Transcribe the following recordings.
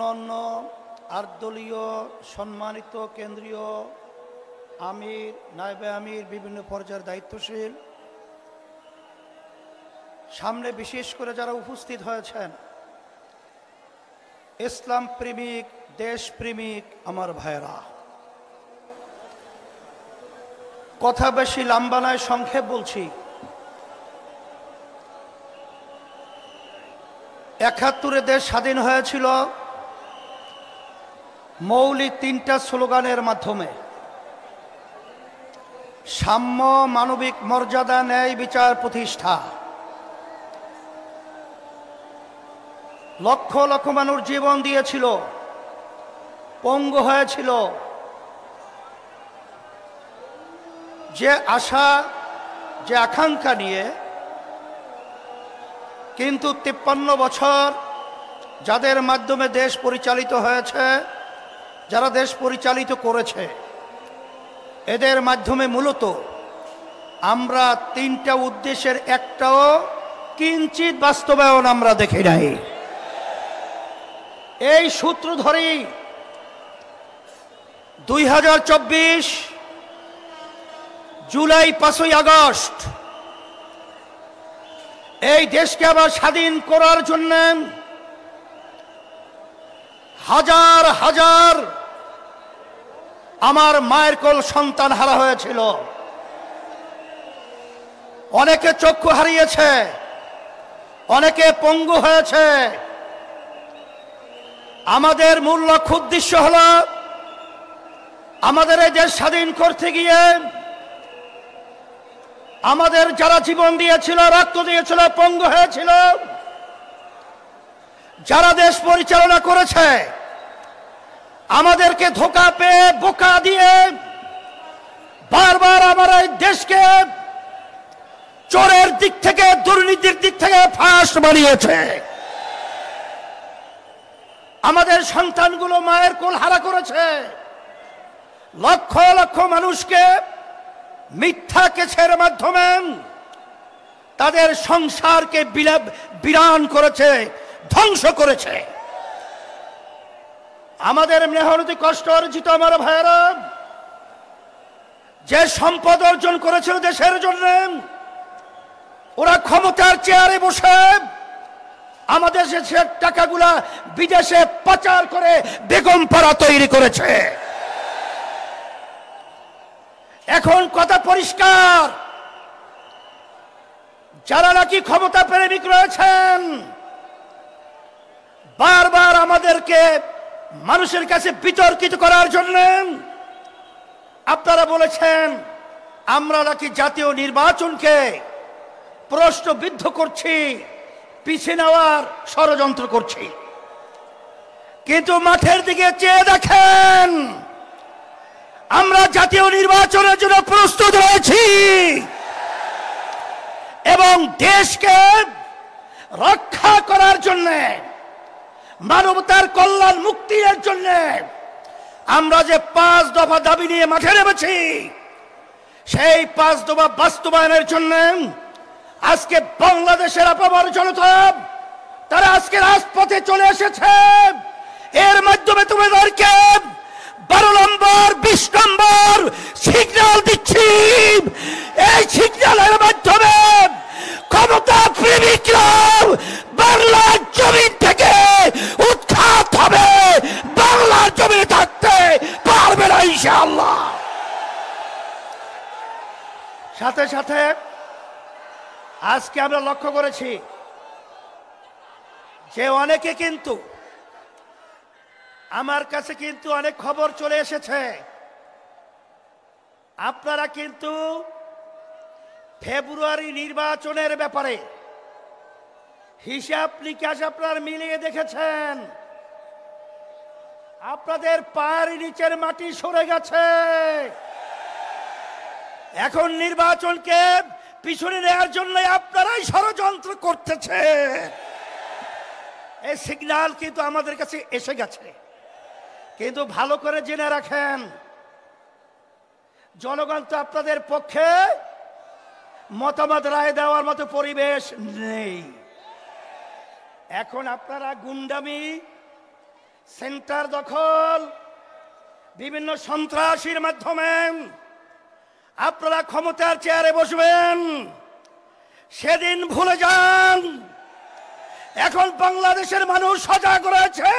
অন্য আটদলীয় সম্মানিত কেন্দ্রীয় আমির, নায়েবে আমির, বিভিন্ন পর্যায়ের দায়িত্বশীল, সামনে বিশেষ করে যারা উপস্থিত হয়েছেন, ইসলাম প্রেমিক, দেশ প্রেমিক আমার ভাইয়েরা, কথা বেশি লম্বা নয়, সংক্ষেপ বলছি। ৭১ দেশ স্বাধীন হয়েছিল মৌলিক তিনটা স্লোগানের মাধ্যমে: সাম্য, মানবিক মর্যাদা, ন্যায় বিচার প্রতিষ্ঠা। লক্ষ লক্ষ মানুষ জীবন দিয়েছিল, পঙ্গু হয়েছিল। যে আশা, যে আকাঙ্ক্ষা নিয়ে, কিন্তু ৫৩ বছর যাদের মাধ্যমে দেশ পরিচালিত হয়েছে, যারা দেশ পরিচালিত করেছে, এদের মাধ্যমে মূলত আমরা তিনটা উদ্দেশ্যের একটাও কিঞ্চিত বাস্তবায়ন আমরা দেখি নাই। এই সূত্র ধরেই ২০২৪ জুলাই ৫ই আগস্ট এই দেশকে আবার স্বাধীন করার জন্য হাজার হাজার আমার মায়ের কোল সন্তান হারা হয়েছিল। অনেকে চক্ষু হারিয়েছে, অনেকে পঙ্গু হয়েছে। আমাদের মূল লক্ষ্য উদ্দেশ্য হল আমাদের এই দেশ স্বাধীন করতে গিয়ে আমাদের যারা জীবন দিয়েছিল, রক্ত দিয়েছিল, পঙ্গু হয়েছিল, যারা দেশ পরিচালনা করেছে, আমাদেরকে ধোঁকা পেয়ে, বোকা দিয়ে বারবার আমার এই দেশকে চোরের দিক থেকে, দুর্নীতির দিক থেকে ফাঁস বানিয়েছে। আমাদের সন্তানগুলো মায়ের কোল হারা করেছে। লক্ষ লক্ষ মানুষকে মিথ্যা কেসের মাধ্যমে তাদের সংসারকে বিরান করেছে, ধ্বংস করেছে। আমাদের মেহনতি কষ্ট অর্জিত আমার ভাইয়েরা যে সম্পদ অর্জন করেছিল দেশের জন্য, ওরা ক্ষমতার চেয়ারে বসে আমাদের দেশের টাকাগুলা বিদেশে পাচার করে বেগম পাড়া তৈরি করেছে। এখন কথা পরিষ্কার, যারা নাকি ক্ষমতা প্রেমিক রয়েছেন, বারবার আমাদেরকে মানুষের কাছে বিতর্কিত করার জন্য আপনারা বলেছেন আমরা নাকি জাতীয় নির্বাচনকে প্রশ্নবিদ্ধ করছি, পিছিয়ে নেওয়ার ষড়যন্ত্র করছি। কিন্তু মাঠের দিকে চেয়ে দেখেন, আমরা জাতীয় নির্বাচনের জন্য প্রস্তুত রয়েছি এবং দেশকে রক্ষা করার জন্য, মানবতার কল্যাণ মুক্তির জন্য আমরা যে ৫ দফা দাবি নিয়ে মাঠে নেমেছি, সেই ৫ দফা বাস্তবায়নের জন্য আজকে বাংলাদেশের আপামর জনতা তারা আজকে রাজপথে চলে এসেছে। এর মাধ্যমে তোমাদেরকে ১২ নম্বর ২০ নম্বর সিগন্যাল দিচ্ছি। এই সিগন্যালের মাধ্যমে ক্ষমতা প্রেমিকরা বাংলার জমিন থেকে উৎখাত হবে, বাংলার জমিনে থাকতে পারবে না ইনশাআল্লাহ। সাথে সাথে আজকে আমরা লক্ষ্য করেছি যে অনেকে কিন্তু আমার কাছে কিন্তু অনেক খবর চলে এসেছে, আপনারা কিন্তু ফেব্রুয়ারি নির্বাচনের ব্যাপারে হিসাব নিকাশ আপনারা মিলিয়ে দেখেছেন। আপনাদের পায়ের নিচের মাটি সরে গেছে। এখন নির্বাচনকে পিছনে নেওয়ার জন্য আপনারাই ষড়যন্ত্র করতেছে। এই সিগন্যাল কিন্তু আমাদের কাছে এসে গেছে। কিন্তু ভালো করে জেনে রাখেন, জনগণ তো আপনাদের পক্ষে মতামত রায় দেওয়ার মতো পরিবেশ নেই। এখন আপনারা গুন্ডামি, সেন্টার দখল, বিভিন্ন সন্ত্রাসীর মাধ্যমে আপনারা ক্ষমতার চেয়ারে বসবেন, সেদিন ভুলে যান। এখন বাংলাদেশের মানুষ সজাগ রয়েছে,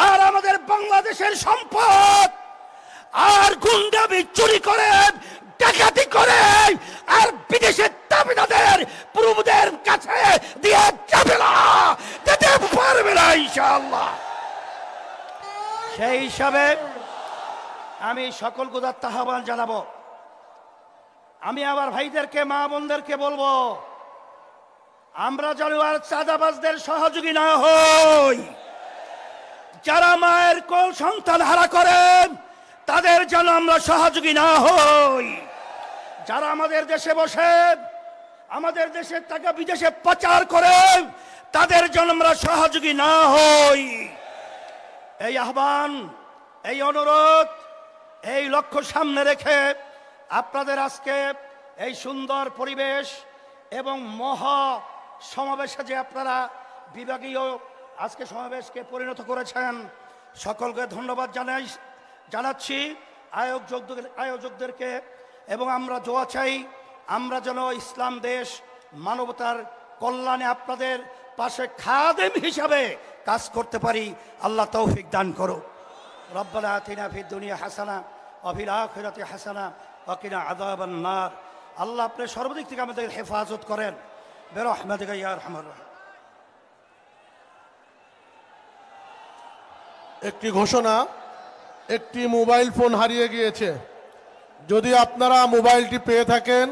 আর আমাদের বাংলাদেশের সম্পদ আর গুন্ডামি চুরি করে, ডাকাতি করে, আর বিদেশের দাবিদারদের প্রভুদের কাছে দিয়ে যাবে না, যেতে পারবে না ইনশাআল্লাহ। সেই হিসাবে আমি সকল গুদার আহ্বান জানাবো। আমি আবার ভাইদেরকে, মা বোনদেরকে বলবো, আমরা যেন আর চাঁদাবাজদের সহযোগী না হই। যারা মায়ের কোল সন্তান হারা করেন তাদের যেন আমরা সহযোগী না হই। যারা আমাদের দেশে বসে আমাদের দেশের টাকা বিদেশে পাচার করে তাদের জন্য আমরা সহযোগী না হই। এই আহ্বান, এই অনুরোধ, এই লক্ষ্য সামনে রেখে আপনাদের আজকে এই সুন্দর পরিবেশ এবং মহা সমাবেশে যে আপনারা বিভাগীয় আজকে সমাবেশকে পরিণত করেছেন, সকলকে ধন্যবাদ জানাচ্ছি আয়োজকদেরকে। এবং আমরা দোয়া চাই আমরা যেন ইসলাম দেশ মানবতার কল্যাণে আপনাদের পাশে খাদেম হিসাবে কাজ করতে পারি। আল্লাহ তৌফিক দান করো। রব্বানা আতিনা ফিদ দুনিয়া হাসানা ওয়া ফিল আখিরাতি হাসানা ওয়া কিনা আযাবান নার। আল্লাহ আপনি সর্বদিক থেকে আমাদের হেফাজত করেন বিরহমাতিকা ইয়া আরহামার রাহিম। একটি ঘোষণা, একটি মোবাইল ফোন হারিয়ে গিয়েছে। যদি আপনারা মোবাইলটি পেয়ে থাকেন,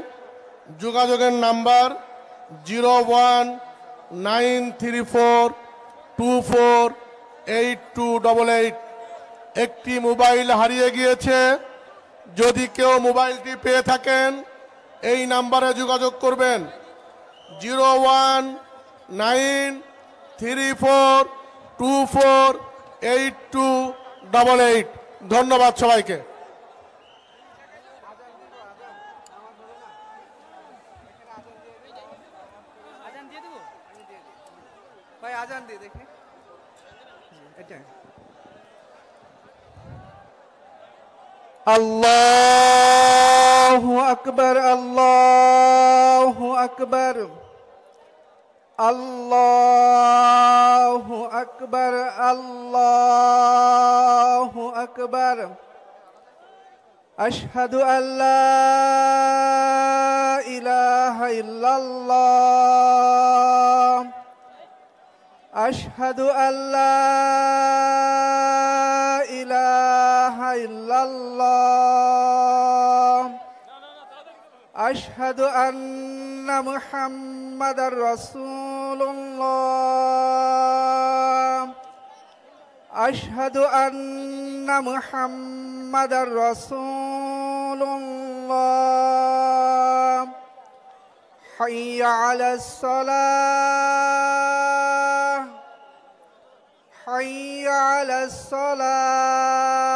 যোগাযোগের নাম্বার 019342482888। একটি মোবাইল হারিয়ে গিয়েছে। যদি কেউ মোবাইলটি পেয়ে থাকেন এই নাম্বারে যোগাযোগ করবেন 019342482888। ধন্যবাদ সবাইকে। আজান দিয়ে দেখি এটা। আল্লাহু আকবার, আল্লাহু আকবার, আল্লাহু আকবার, আল্লাহু আকবার। আশহাদু আল্লা ইলাহা ইল্লাল্লাহ, আশহাদু আল্লা ইলাহা ইল্লাল্লাহ, আশহাদু আন্না মুহাম্মাদার রাসূলুল্লাহ, আশহাদু আন্না মুহাম্মাদার রাসূলুল্লাহ। হাইয়া আলাস সালাহ, হাইয়া আলাস সালাহ,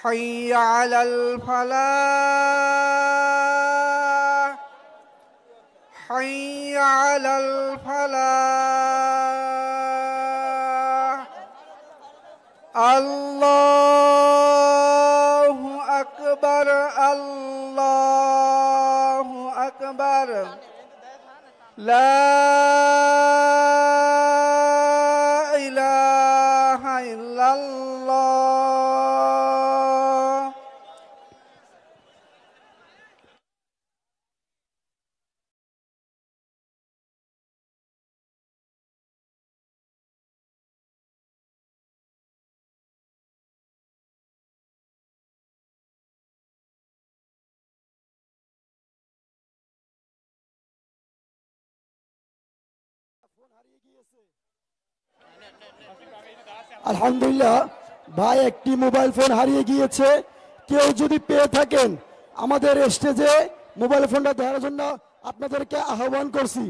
হাইয়া আলাল ফালাহ, হাইয়া আলাল ফালাহ। আল্লাহু আকবার, আল্লাহু আকবার। লা ইলাহা ইল্লাল্লাহ। আলহামদুলিল্লাহ ভাই, একটি মোবাইল ফোন হারিয়ে গিয়েছে। কেউ যদি পেয়ে থাকেন আমাদের স্টেজে মোবাইল ফোনটা দেওয়ার জন্য আপনাদেরকে আহ্বান করছি।